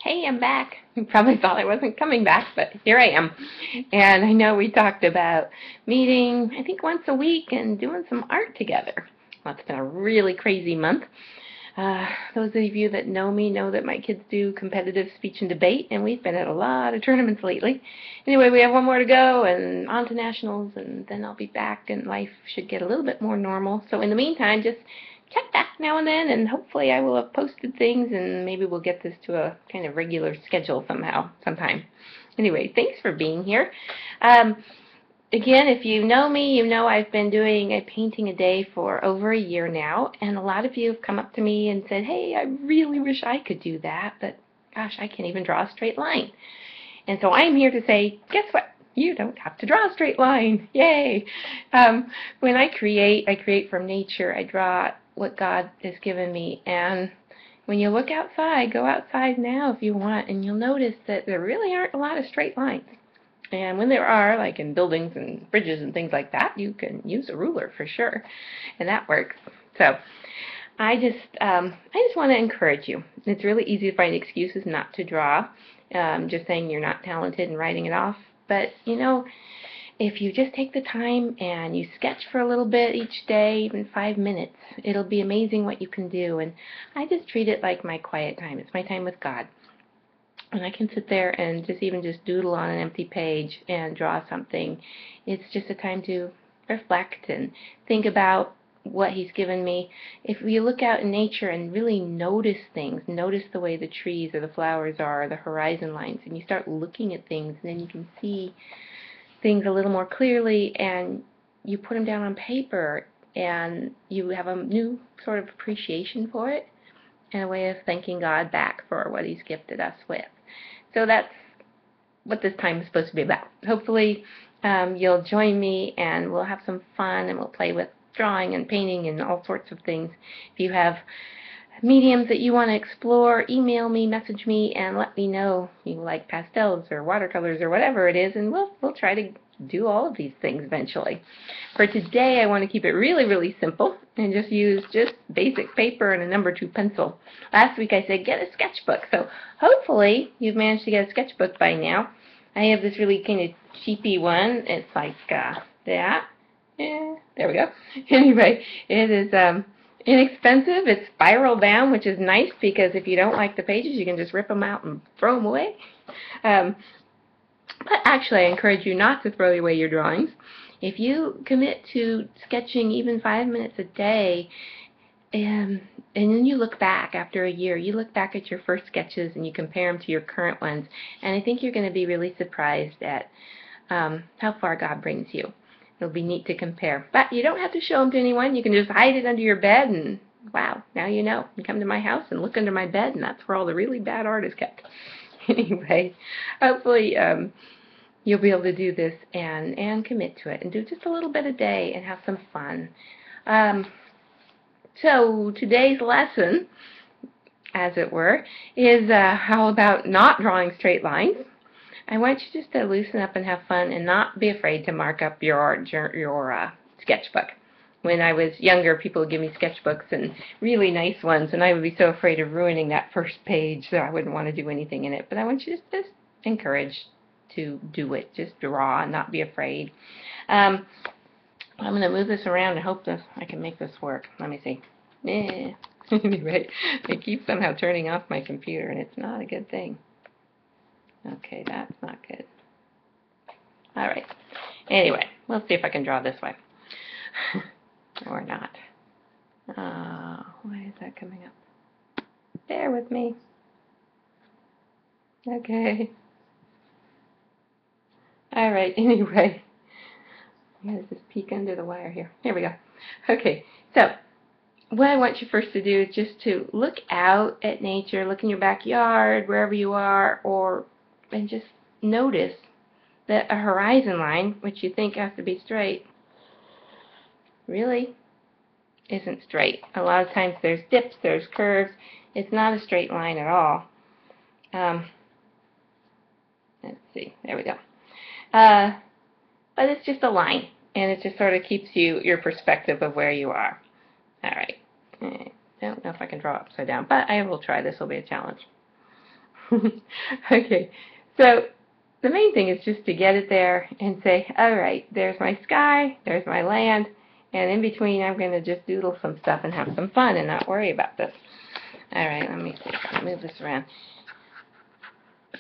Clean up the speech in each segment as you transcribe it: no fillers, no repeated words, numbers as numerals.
Hey, I'm back. You probably thought I wasn't coming back, but here I am. And I know we talked about meeting, I think once a week and doing some art together. Well, it's been a really crazy month. Those of you that know me know that my kids do competitive speech and debate, and we've been at a lot of tournaments lately. Anyway, we have one more to go and on to nationals, and then I'll be back, and life should get a little bit more normal. So in the meantime, just check back now and then, and hopefully I will have posted things, and maybe we'll get this to a kind of regular schedule sometime. Anyway, thanks for being here. Again, if you know me, you know I've been doing a painting a day for over a year now, and a lot of you have come up to me and said, hey, I really wish I could do that, but gosh, I can't even draw a straight line. And so I'm here to say, guess what? You don't have to draw a straight line. Yay! When I create from nature. I draw what God has given me. And when you look outside, go outside now if you want, and you'll notice that there really aren't a lot of straight lines. And when there are, like in buildings and bridges and things like that, you can use a ruler for sure, and that works. So I just want to encourage you. It's really easy to find excuses not to draw, just saying you're not talented and writing it off. But you know, if you just take the time and you sketch for a little bit each day, even 5 minutes, it'll be amazing what you can do. And I just treat it like my quiet time. It's my time with God. And I can sit there and just doodle on an empty page and draw something. It's just a time to reflect and think about what He's given me. If you look out in nature and really notice things, notice the way the trees or the flowers are, the horizon lines, and you start looking at things, and then you can see things a little more clearly, and you put them down on paper, and you have a new sort of appreciation for it and a way of thanking God back for what He's gifted us with. So that's what this time is supposed to be about. Hopefully you'll join me and we'll have some fun and we'll play with drawing and painting and all sorts of things. If you have mediums that you want to explore, email me, message me, and let me know you like pastels or watercolors or whatever it is, and we'll try to do all of these things eventually. For today, I want to keep it really, really simple and just use basic paper and a number 2 pencil. Last week I said get a sketchbook, so hopefully you've managed to get a sketchbook by now. I have this really kind of cheapy one. It's like that. Yeah, there we go. Anyway, it is inexpensive. It's spiral bound, which is nice because if you don't like the pages, you can just rip them out and throw them away. But actually, I encourage you not to throw away your drawings. If you commit to sketching even 5 minutes a day, and then you look back after a year, you look back at your first sketches and you compare them to your current ones, and I think you're going to be really surprised at how far God brings you. It'll be neat to compare. But you don't have to show them to anyone. You can just hide it under your bed, and wow, now you know. You come to my house and look under my bed, and that's where all the really bad art is kept. Anyway, hopefully you'll be able to do this and commit to it and do just a little bit a day and have some fun. So today's lesson, as it were, is how about not drawing straight lines. I want you just to loosen up and have fun and not be afraid to mark up your sketchbook. When I was younger, people would give me sketchbooks and really nice ones, and I would be so afraid of ruining that first page that I wouldn't want to do anything in it. But I want you to just encourage to do it. Just draw and not be afraid. I'm going to move this around and hope I can make this work. Let me see. Anyway, I keep somehow turning off my computer, and it's not a good thing. Okay, that's not good. All right. Anyway, let's see if I can draw this way. Or not. Why is that coming up? Bear with me. Okay. All right, anyway. I'm going to just peek under the wire here. Here we go. Okay, so what I want you first to do is just to look out at nature, look in your backyard, wherever you are, and just notice that a horizon line, which you think has to be straight, really isn't straight. A lot of times there's dips, there's curves. It's not a straight line at all. Let's see, there we go. But it's just a line, and it just sort of keeps your perspective of where you are. All right. I don't know if I can draw upside down, but I will try. This will be a challenge. Okay, so the main thing is just to get it there and say, all right, there's my sky, there's my land, and in between I'm going to just doodle some stuff and have some fun and not worry about this. All right, let me see if I can move this around.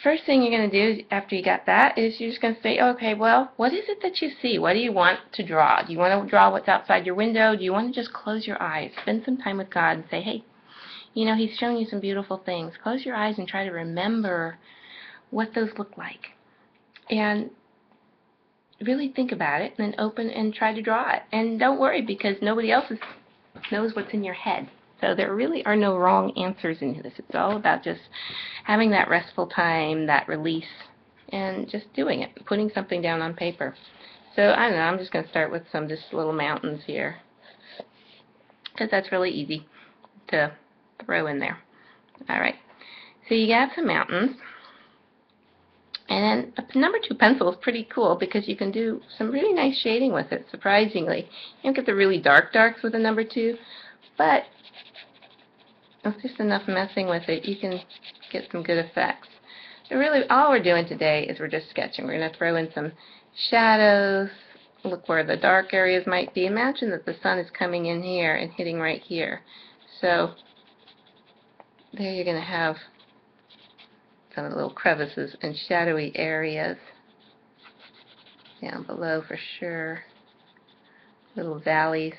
First thing you're going to do after you got that is you're just going to say, okay, well, what is it that you see? What do you want to draw? Do you want to draw what's outside your window? Do you want to just close your eyes, spend some time with God and say, hey, you know, He's showing you some beautiful things. Close your eyes and try to remember what those look like. And really think about it, and then open and try to draw it. And don't worry, because nobody else knows what's in your head. So there really are no wrong answers in this. It's all about just having that restful time, that release, and just doing it, putting something down on paper. So I don't know, I'm just going to start with some just little mountains here, because that's really easy to throw in there. Alright, so you got some mountains. And then a number 2 pencil is pretty cool because you can do some really nice shading with it, surprisingly. You don't get the really darks with a number 2, but with just enough messing with it, you can get some good effects. So really, all we're doing today is we're just sketching. We're going to throw in some shadows, look where the dark areas might be. Imagine that the sun is coming in here and hitting right here. So there you're going to have some of the little crevices and shadowy areas down below for sure, little valleys,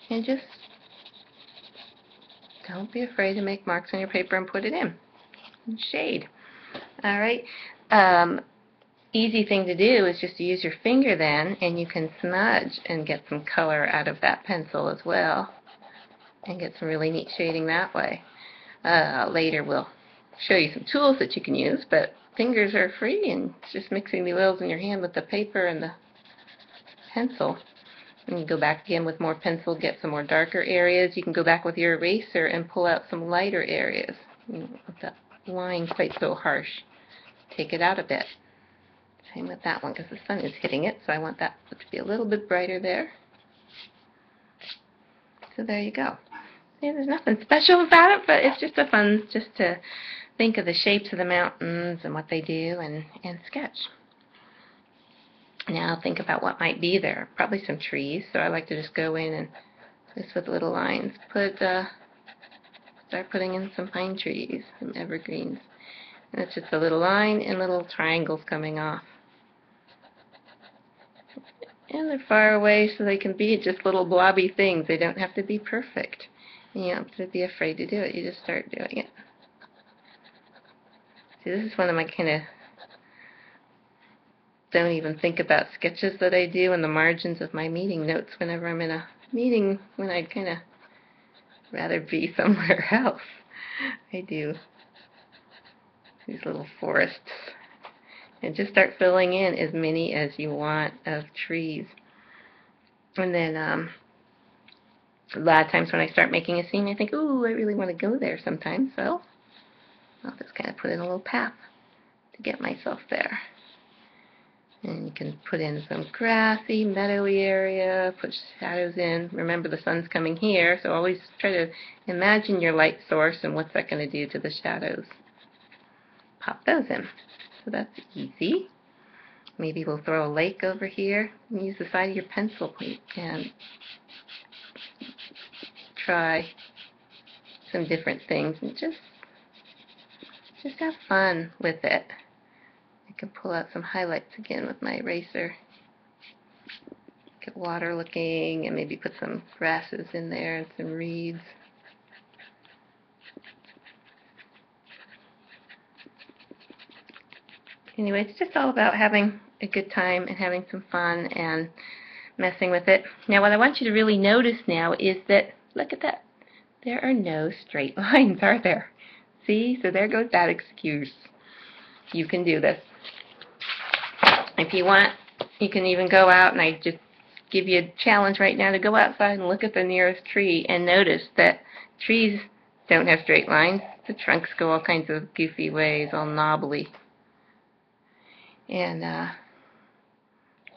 and just don't be afraid to make marks on your paper and put it in and shade. Alright, easy thing to do is just to use your finger then, and you can smudge and get some color out of that pencil as well and get some really neat shading that way. Later we'll show you some tools that you can use, but fingers are free, and it's just mixing the oils in your hand with the paper and the pencil. And you go back again with more pencil, get some more darker areas. You can go back with your eraser and pull out some lighter areas. You don't want that line quite so harsh. Take it out a bit. Same with that one because the sun is hitting it, so I want that to be a little bit brighter there. So there you go. Yeah, there's nothing special about it, but it's just a fun just to think of the shapes of the mountains and what they do and sketch. Now think about what might be there. Probably some trees, so I like to just go in and just with little lines start putting in some pine trees, some evergreens. And it's just a little line and little triangles coming off. And they're far away so they can be just little blobby things. They don't have to be perfect. You don't have to be afraid to do it. You just start doing it. See, this is one of my kind of don't even think about sketches that I do in the margins of my meeting notes whenever I'm in a meeting when I'd kind of rather be somewhere else. I do these little forests. And just start filling in as many as you want of trees. And then a lot of times when I start making a scene, I think, ooh, I really want to go there sometimes. So I'll just kind of put in a little path to get myself there. And you can put in some grassy, meadowy area, put shadows in. Remember, the sun's coming here, so always try to imagine your light source and what's that going to do to the shadows. Pop those in. So that's easy. Maybe we'll throw a lake over here and use the side of your pencil and try some different things and just have fun with it. I can pull out some highlights again with my eraser. Get water looking and maybe put some grasses in there and some reeds. Anyway, it's just all about having a good time and having some fun and messing with it. Now, what I want you to really notice now is that, look at that, there are no straight lines, are there? See? So there goes that excuse. You can do this. If you want, you can even go out, and I just give you a challenge right now to go outside and look at the nearest tree and notice that trees don't have straight lines. The trunks go all kinds of goofy ways, all knobbly. And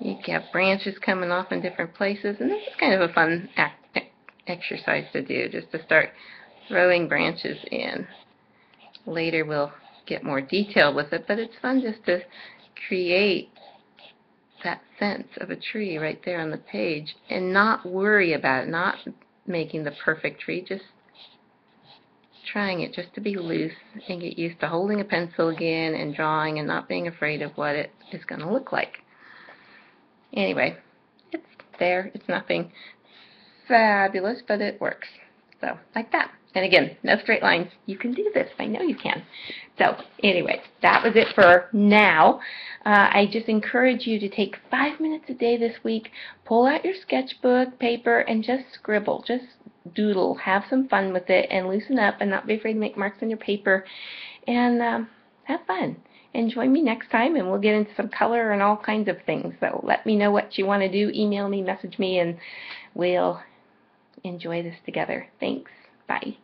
you can have branches coming off in different places, and this is kind of a fun exercise to do, just to start throwing branches in. later we'll get more detailed with it, but it's fun just to create that sense of a tree right there on the page and not worry about it, not making the perfect tree, just trying it just to be loose and get used to holding a pencil again and drawing and not being afraid of what it is going to look like. Anyway, it's there. It's nothing fabulous, but it works. So, like that. And again, no straight lines. You can do this. I know you can. So, anyway, that was it for now. I just encourage you to take 5 minutes a day this week. Pull out your sketchbook, paper, and just scribble. Just doodle. Have some fun with it and loosen up and not be afraid to make marks on your paper. And have fun. And join me next time, and we'll get into some color and all kinds of things. So let me know what you want to do. Email me, message me, and we'll enjoy this together. Thanks. Bye.